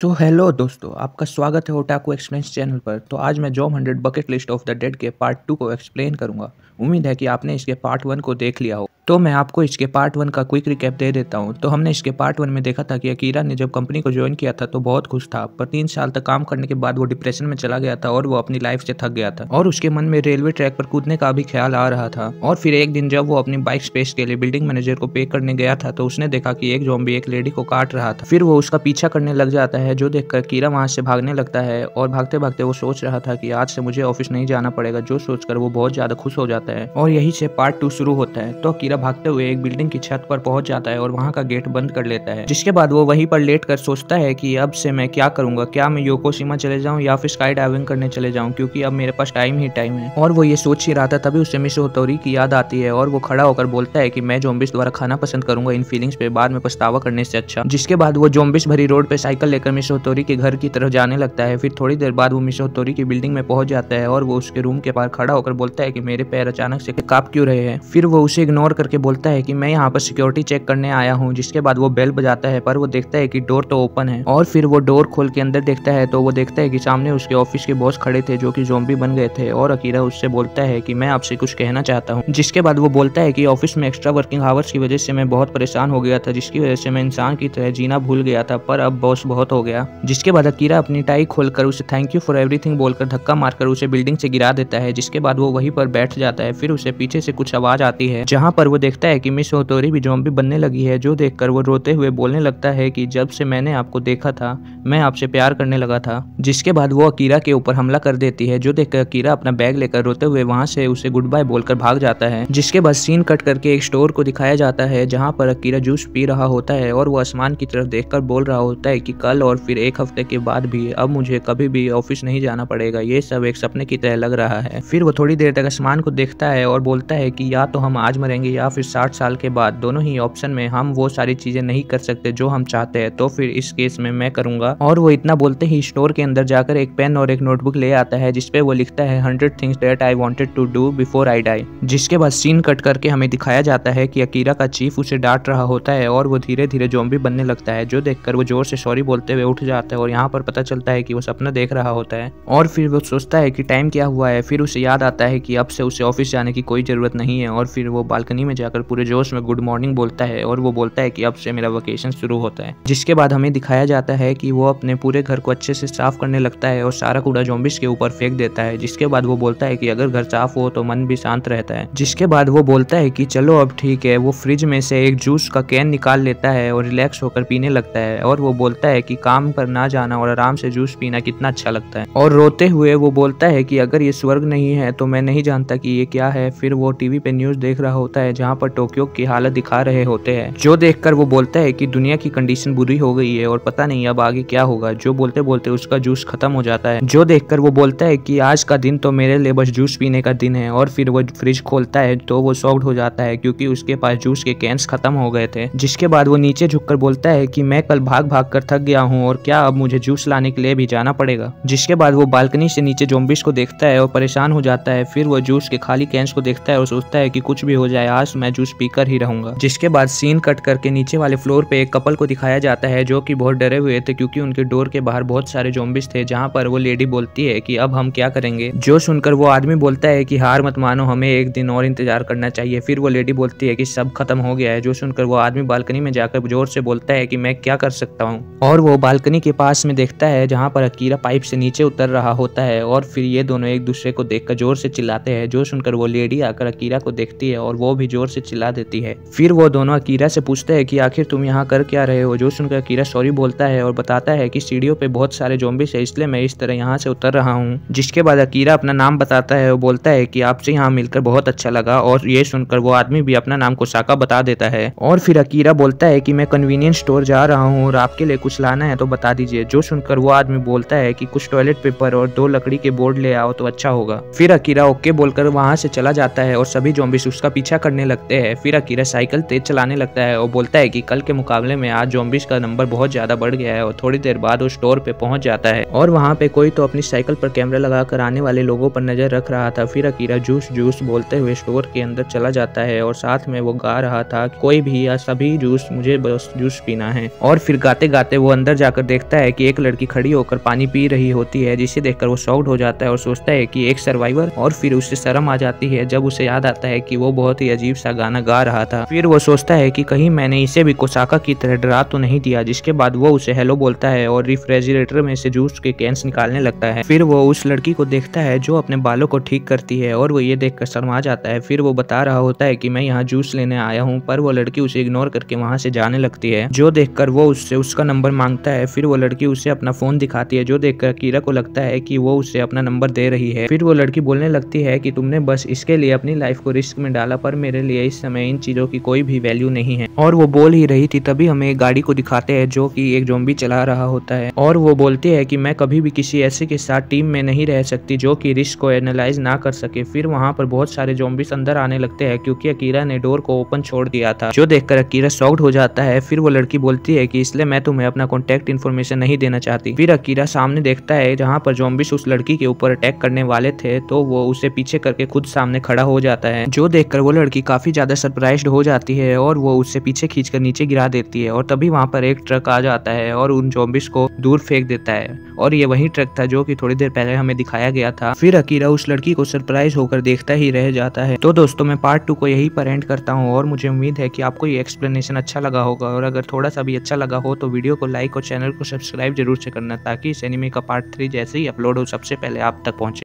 तो हेलो दोस्तों, आपका स्वागत है ओटाकू एक्सप्लेन्स चैनल पर। तो आज मैं job 100 bucket list of the dead के पार्ट 2 को एक्सप्लेन करूंगा। उम्मीद है कि आपने इसके पार्ट 1 को देख लिया हो। तो मैं आपको इसके पार्ट 1 का क्विक रिकैप दे देता हूं। तो हमने इसके पार्ट 1 में देखा था कि अकीरा ने जब कंपनी को ज्वाइन किया था तो बहुत खुश था, पर 3 साल तक काम करने के बाद वो डिप्रेशन में चला गया था और वो अपनी लाइफ से थक गया था और उसके मन में रेलवे ट्रैक पर कूदने का भी ख्याल आ रहा था। और फिर एक दिन जब वो अपनी बाइक स्पेस के लिए बिल्डिंग मैनेजर को पे करने गया था तो उसने देखा कि एक ज़ॉम्बी एक लेडी को काट रहा था। फिर वो उसका पीछा करने लग जाता है, जो देखकर अकीरा वहां से भागने लगता है और भागते भागते वो सोच रहा था कि आज से मुझे ऑफिस नहीं जाना पड़ेगा, जो सोचकर वो बहुत ज्यादा खुश हो जाता है और यही से पार्ट 2 शुरू होता है। तो अकीरा भागते हुए एक बिल्डिंग की छत पर पहुंच जाता है और वहां का गेट बंद कर लेता है, जिसके बाद वो वहीं पर लेट कर सोचता है कि अब से मैं क्या करूंगा, क्या मैं योकोशिमा चले जाऊं या फिर स्काई डाइविंग करने चले जाऊं, क्योंकि अब मेरे पास टाइम ही टाइम है। और वो ये सोच ही रहा था तभी उसे मिस होतोरी की याद आती है और वो खड़ा होकर बोलता है कि मैं ज़ॉम्बीज़ द्वारा खाना पसंद करूंगा इन फीलिंग्स पे बाद में पछतावा करने से अच्छा। जिसके बाद वो ज़ॉम्बीज़ भरी रोड पे साइकिल लेकर मिस होतोरी के घर की तरफ जाने लगता है। फिर थोड़ी देर बाद वो मिस होतोरी की बिल्डिंग में पहुंच जाता है और वो उसके रूम के बाहर खड़ा होकर बोलता है कि मेरे पैर अचानक से कांप क्यों रहे हैं। फिर वो उसे इग्नोर करके बोलता है कि मैं यहाँ पर सिक्योरिटी चेक करने आया हूँ। जिसके बाद वो बेल बजाता है पर वो देखता है कि डोर तो ओपन है और फिर वो डोर खोल के अंदर देखता है तो वो देखता है कि सामने उसके ऑफिस के बॉस खड़े थे जो कि ज़ॉम्बी बन गए थे। और अकीरा उससे बोलता है कि मैं आपसे कुछ कहना चाहता हूँ। जिसके बाद वो बोलता है कि ऑफिस में एक्स्ट्रा वर्किंग आवर्स की वजह से मैं बहुत परेशान हो गया था, जिसकी वजह से मैं इंसान की तरह जीना भूल गया था, पर अब बॉस बहुत हो गया। जिसके बाद अकीरा अपनी टाई खोलकर उसे थैंक यू फॉर एवरीथिंग बोलकर धक्का मारकर उसे बिल्डिंग से गिरा देता है। जिसके बाद वो वहीं पर बैठ जाता है। फिर उसे पीछे से कुछ आवाज आती है जहाँ पर वो देखता है कि मिस होतोरी भी ज़ॉम्बी बनने लगी है, जो देखकर वो रोते हुए बोलने लगता है कि जब से मैंने आपको देखा था मैं आपसे प्यार करने लगा था। जिसके बाद वो अकीरा के ऊपर हमला कर देती है, जो देखकर अकीरा अपना बैग लेकर रोते हुए वहां से उसे गुड बाय बोलकर भाग जाता है। जिसके बाद सीन कट करके एक स्टोर को दिखाया जाता है जहाँ पर अकीरा जूस पी रहा होता है और वो आसमान की तरफ देखकर बोल रहा होता है कि कल और फिर एक हफ्ते के बाद भी अब मुझे कभी भी ऑफिस नहीं जाना पड़ेगा, ये सब एक सपने की तरह लग रहा है। फिर वो थोड़ी देर तक आसमान को देखता है और बोलता है कि या तो हम आज मरेंगे या फिर 60 साल के बाद, दोनों ही ऑप्शन में हम वो सारी चीजें नहीं कर सकते जो हम चाहते हैं, तो फिर इस केस में मैं करूंगा। और वो इतना बोलते ही स्टोर के अंदर जाकर एक पेन और एक नोटबुक ले आता है जिसपे वो लिखता है 100 things that I wanted to do before I die. जिसके बाद सीन कट करके हमें दिखाया जाता है कि अकीरा का चीफ उसे डांट रहा होता है और वो धीरे धीरे ज़ॉम्बी बनने लगता है, जो देखकर वो जोर से सॉरी बोलते हुए उठ जाता है और यहाँ पर पता चलता है कि वो सपना देख रहा होता है। और फिर वो सोचता है कि टाइम क्या हुआ है। फिर उसे याद आता है कि अब से उसे ऑफिस जाने की कोई जरूरत नहीं है और फिर वो बालकनी में जाकर पूरे जोश में गुड मॉर्निंग बोलता है और वो बोलता है कि अब से मेरा वेकेशन शुरू होता है। जिसके बाद हमें दिखाया जाता है कि वो अपने पूरे घर को अच्छे से साफ करने लगता है और सारा कूड़ा ज़ॉम्बीज़ के ऊपर फेंक देता है। जिसके बाद वो बोलता है कि अगर घर साफ हो तो मन भी शांत रहता है। जिसके बाद वो बोलता है कि चलो अब ठीक है। वो फ्रिज में से एक जूस का कैन निकाल लेता है और रिलैक्स होकर पीने लगता है और वो बोलता है कि काम पर ना जाना और आराम से जूस पीना कितना अच्छा लगता है। और रोते हुए वो बोलता है कि अगर ये स्वर्ग नहीं है तो मैं नहीं जानता कि ये क्या है। फिर वो टीवी पे न्यूज़ देख रहा होता है जहाँ पर टोक्यो की हालत दिखा रहे होते हैं, जो देखकर वो बोलता है कि दुनिया की कंडीशन बुरी हो गई है और पता नहीं अब आगे क्या होगा। जो बोलते बोलते उसका जूस खत्म हो जाता है, जो देखकर वो बोलता है कि आज का दिन तो मेरे लिए बस जूस पीने का दिन है। और फिर वो फ्रिज खोलता है तो वो शॉक्ड हो जाता है क्योंकि उसके पास जूस के कैंस खत्म हो गए थे। जिसके बाद वो नीचे झुककर बोलता है कि मैं कल भाग भाग कर थक गया हूँ और क्या अब मुझे जूस लाने के लिए भी जाना पड़ेगा। जिसके बाद वो बालकनी से नीचे ज़ॉम्बीज़ को देखता है और परेशान हो जाता है। फिर वो जूस के खाली कैंस को देखता है और सोचता है कि कुछ भी हो जाए आज मैं जूस पीकर ही रहूंगा। जिसके बाद सीन कट करके नीचे वाले फ्लोर पे एक कपल को दिखाया जाता है जो कि बहुत डरे हुए थे क्योंकि उनके डोर के बाहर बहुत सारे ज़ॉम्बीज़ थे। जहाँ पर वो लेडी बोलती है कि अब हम क्या करेंगे, जो सुनकर वो आदमी बोलता है कि हार मत मानो, हमें एक दिन और इंतजार करना चाहिए। फिर वो लेडी बोलती है कि सब खत्म हो गया है, जो सुनकर वो आदमी बालकनी में जाकर जोर से बोलता है कि मैं क्या कर सकता हूँ। और वो बालकनी के पास में देखता है जहाँ पर अकीरा पाइप से नीचे उतर रहा होता है और फिर ये दोनों एक दूसरे को देखकर जोर से चिल्लाते हैं, जो सुनकर वो लेडी आकर अकीरा को देखती है और वो भी जोर से चिल्ला देती है। फिर वो दोनों अकीरा से पूछते हैं कि आखिर तुम यहाँ कर क्या रहे हो, जो सुनकर अकीरा सॉरी बोलता है और बताता है कि सीढ़ियों पे बहुत सारे ज़ॉम्बीज़ है इसलिए मैं इस तरह यहाँ से उतर रहा हूँ। जिसके बाद अकीरा अपना नाम बताता है और बोलता है कि आपसे यहाँ मिलकर बहुत अच्छा लगा। और ये सुनकर वो आदमी भी अपना नाम कोसाका बता देता है। और फिर अकीरा बोलता है कि मैं कन्वीनियंस स्टोर जा रहा हूँ और आपके लिए कुछ लाना है तो बता दीजिए। जो सुनकर वो आदमी बोलता है कि कुछ टॉयलेट पेपर और 2 लकड़ी के बोर्ड ले आओ तो अच्छा होगा। फिर अकीरा ओके बोलकर वहां से चला जाता है और सभी ज़ॉम्बीज़ उसका पीछा करने लगते हैं। फिर अकीरा साइकिल तेज चलाने लगता है और बोलता है कि कल के मुकाबले में आज ज़ॉम्बीज का नंबर बहुत ज्यादा बढ़ गया है, और थोड़ी देर बाद वो स्टोर पे पहुंच जाता है और वहाँ पे कोई तो अपनी साइकिल पर कैमरा लगाकर आने वाले लोगों पर नजर रख रहा था। फिर अकीरा जूस जूस बोलते हुए स्टोर के अंदर चला जाता है और साथ में वो गा रहा था कोई भी या सभी जूस, मुझे बस जूस पीना है। और फिर गाते गाते वो अंदर जाकर देखता है कि एक लड़की खड़ी होकर पानी पी रही होती है, जिसे देखकर वो शॉक्ड हो जाता है और सोचता है कि एक सर्वाइवर। और फिर उसे शर्म आ जाती है जब उसे याद आता है कि वो बहुत ही अजीब सा गाना गा रहा था। फिर वो सोचता है कि कहीं मैंने इसे भी कोसाका की तरह डरा तो नहीं दिया। जिसके बाद वो उसे हेलो बोलता है और रेफ्रिजरेटर में से जूस के कैंस निकालने लगता है। फिर वो उस लड़की को देखता है जो अपने बालों को ठीक करती है और वो ये देखकर शर्मा जाता है। फिर वो बता रहा होता है कि मैं यहाँ जूस लेने आया हूँ, पर वो लड़की उसे इग्नोर करके वहाँ से जाने लगती है, जो देखकर वो उससे उसका नंबर मांगता है। फिर वो लड़की उसे अपना फोन दिखाती है, जो देखकर अकीरा को लगता है कि वो उसे अपना नंबर दे रही है। फिर वो लड़की बोलने लगती है कि तुमने बस इसके लिए अपनी लाइफ को रिस्क में डाला, पर मेरे लिए इस समय इन चीजों की कोई भी वैल्यू नहीं है। और वो बोल ही रही थी तभी हमें एक गाड़ी को दिखाते हैं जो कि एक ज़ॉम्बी चला रहा होता है, और वो बोलती है कि मैं कभी भी किसी ऐसे के साथ टीम में नहीं रह सकती जो कि रिस्क को एनालाइज ना कर सके। फिर वहाँ पर बहुत सारे ज़ॉम्बीज अंदर आने लगते हैं क्योंकि अकीरा ने डोर को ओपन छोड़ दिया था, जो देखकर अकीरा शॉक्ड हो जाता है। फिर वो लड़की बोलती है कि इसलिए मैं तुम्हें अपना कॉन्टैक्ट इन्फॉर्मेशन नहीं देना चाहती। फिर अकीरा सामने देखता है जहाँ पर ज़ॉम्बीज उस लड़की के ऊपर अटैक करने वाले थे, तो वो उसे पीछे करके खुद सामने खड़ा हो जाता है, जो देखकर वो लड़की काफी ज्यादा सरप्राइज्ड हो जाती है और वो उससे पीछे खींचकर नीचे गिरा देती है। और तभी वहाँ पर एक ट्रक आ जाता है और उन ज़ॉम्बीज को दूर फेंक देता है, और ये वही ट्रक था जो कि थोड़ी देर पहले हमें दिखाया गया था। फिर अकीरा उस लड़की को सरप्राइज होकर देखता ही रह जाता है। तो दोस्तों मैं पार्ट 2 को यही पर एंड करता हूँ, और मुझे उम्मीद है कि आपको ये एक्सप्लेनेशन अच्छा लगा होगा, और अगर थोड़ा सा भी अच्छा लगा हो तो वीडियो को लाइक और चैनल को सब्सक्राइब जरूर से करना, ताकि इस एनिमे का पार्ट 3 जैसे ही अपलोड हो सबसे पहले आप तक पहुंचे।